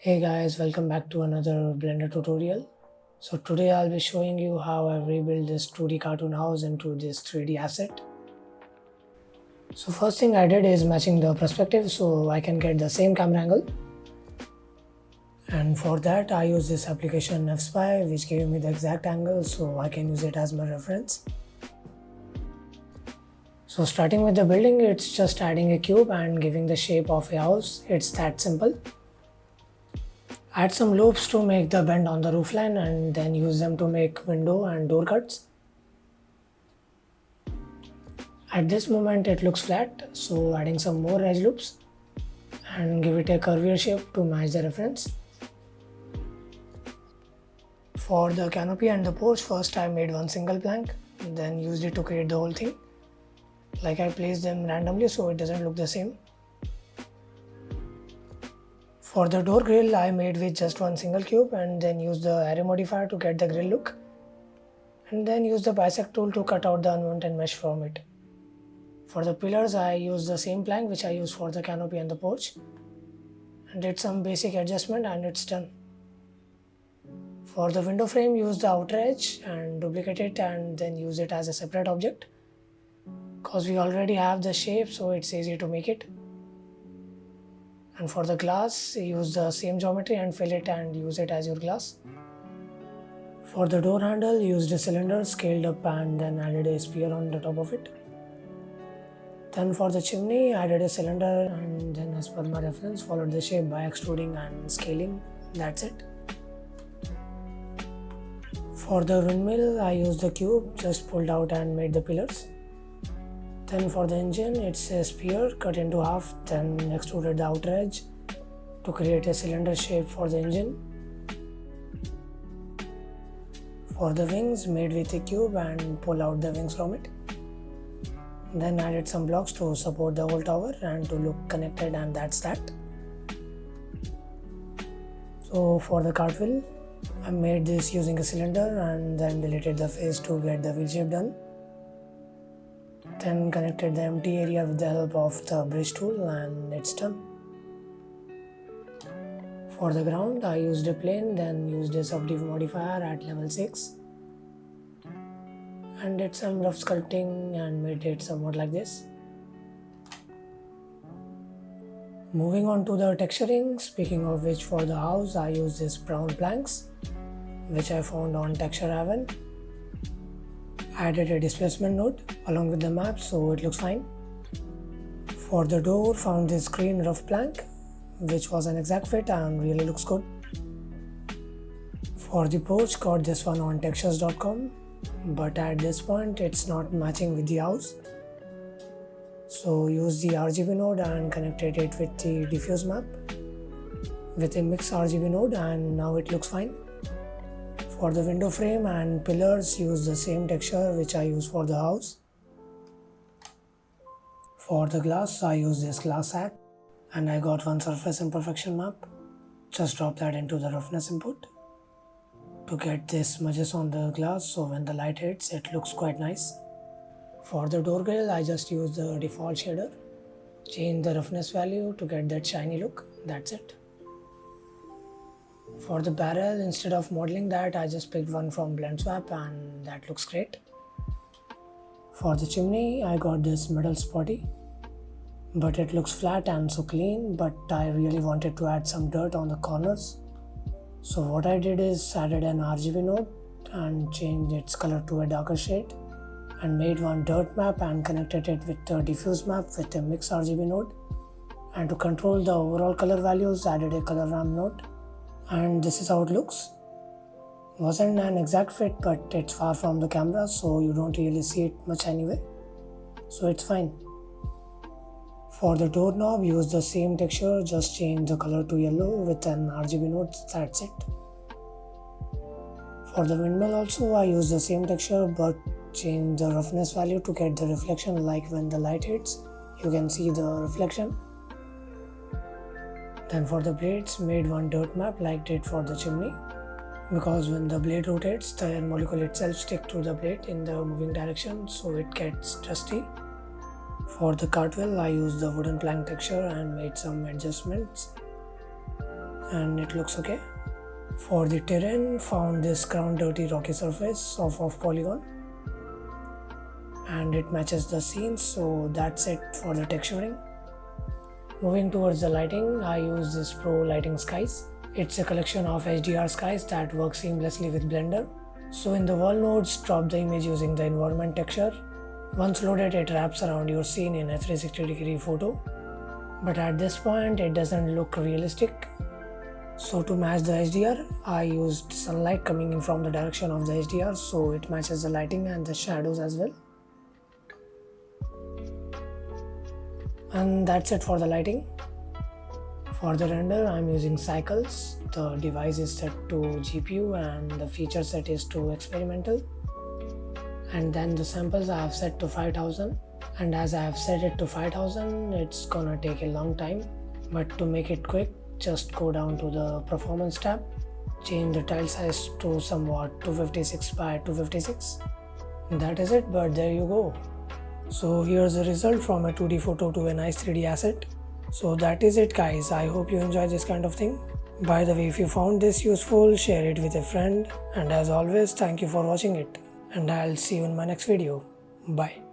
Hey guys, welcome back to another Blender tutorial. So today I'll be showing you how I rebuilt this 2D cartoon house into this 3D asset. So first thing I did is matching the perspective so I can get the same camera angle. And for that I use this application FSpy which gave me the exact angle so I can use it as my reference. So starting with the building, it's just adding a cube and giving the shape of a house. It's that simple. Add some loops to make the bend on the roofline and then use them to make window and door cuts. At this moment it looks flat, so adding some more edge loops and give it a curvier shape to match the reference. For the canopy and the porch, first I made one single plank, then used it to create the whole thing. Like I placed them randomly so it doesn't look the same. For the door grill, I made with just one single cube and then used the array modifier to get the grill look. And then used the bisect tool to cut out the unwanted mesh from it. For the pillars, I used the same plank which I used for the canopy and the porch. And did some basic adjustment and it's done. For the window frame, use the outer edge and duplicate it and then use it as a separate object. Because we already have the shape, so it's easy to make it. And for the glass, use the same geometry and fill it and use it as your glass. For the door handle, used a cylinder, scaled up and then added a spear on the top of it. Then for the chimney, added a cylinder and then as per my reference, followed the shape by extruding and scaling. That's it. For the windmill, I used the cube, just pulled out and made the pillars. Then for the engine, it's a spear cut into half, then extruded the outer edge to create a cylinder shape for the engine. For the wings, made with a cube and pull out the wings from it. Then added some blocks to support the whole tower and to look connected, and that's that. So for the cartwheel, I made this using a cylinder and then deleted the face to get the wheel shape done. Then connected the empty area with the help of the bridge tool and it's done. For the ground, I used a plane, then used a subdiv modifier at level 6 and did some rough sculpting and made it somewhat like this. Moving on to the texturing, speaking of which, for the house I used this brown planks which I found on Texture Haven. Added a displacement node along with the map so it looks fine. For the door, found this green rough plank which was an exact fit and really looks good. For the porch, got this one on textures.com, but at this point it's not matching with the house. So use the RGB node and connected it with the diffuse map with a mix RGB node and now it looks fine. For the window frame and pillars, use the same texture which I use for the house. For the glass, I use this glass hack and I got one surface imperfection map. Just drop that into the roughness input to get this smudges on the glass so when the light hits it looks quite nice. For the door grill, I just use the default shader. Change the roughness value to get that shiny look. That's it. For the barrel, instead of modeling that, I just picked one from BlendSwap and that looks great. For the chimney, I got this metal spotty, but it looks flat and so clean, but I really wanted to add some dirt on the corners. So what I did is added an RGB node and changed its color to a darker shade and made one dirt map and connected it with the diffuse map with a mix RGB node. And to control the overall color values, added a color ramp node. And this is how it looks. Wasn't an exact fit, but it's far from the camera so you don't really see it much anyway, so it's fine. For the doorknob, use the same texture, just change the color to yellow with an RGB node, that's it. For the windmill also, I use the same texture but change the roughness value to get the reflection, like when the light hits you can see the reflection. Then for the blades, made one dirt map like did for the chimney, because when the blade rotates, the air molecule itself sticks to the blade in the moving direction so it gets dusty. For the cartwheel, I used the wooden plank texture and made some adjustments and it looks okay. For the terrain, found this ground dirty rocky surface of polygon, and it matches the scene, so that's it for the texturing. Moving towards the lighting, I use this Pro Lighting Skies. It's a collection of HDR skies that work seamlessly with Blender. So in the world nodes, drop the image using the environment texture. Once loaded, it wraps around your scene in a 360-degree photo. But at this point, it doesn't look realistic. So to match the HDR, I used sunlight coming in from the direction of the HDR, so it matches the lighting and the shadows as well. And that's it for the lighting. For the render, I'm using Cycles. The device is set to GPU and the feature set is to experimental. And then the samples I have set to 5000. And as I have set it to 5000, it's gonna take a long time. But to make it quick, just go down to the performance tab, change the tile size to somewhat 256 by 256. That is it, but there you go. So here's the result from a 2D photo to a nice 3D asset. So that is it guys, I hope you enjoy this kind of thing. By the way, if you found this useful, share it with a friend, and as always, thank you for watching it, and I'll see you in my next video. Bye.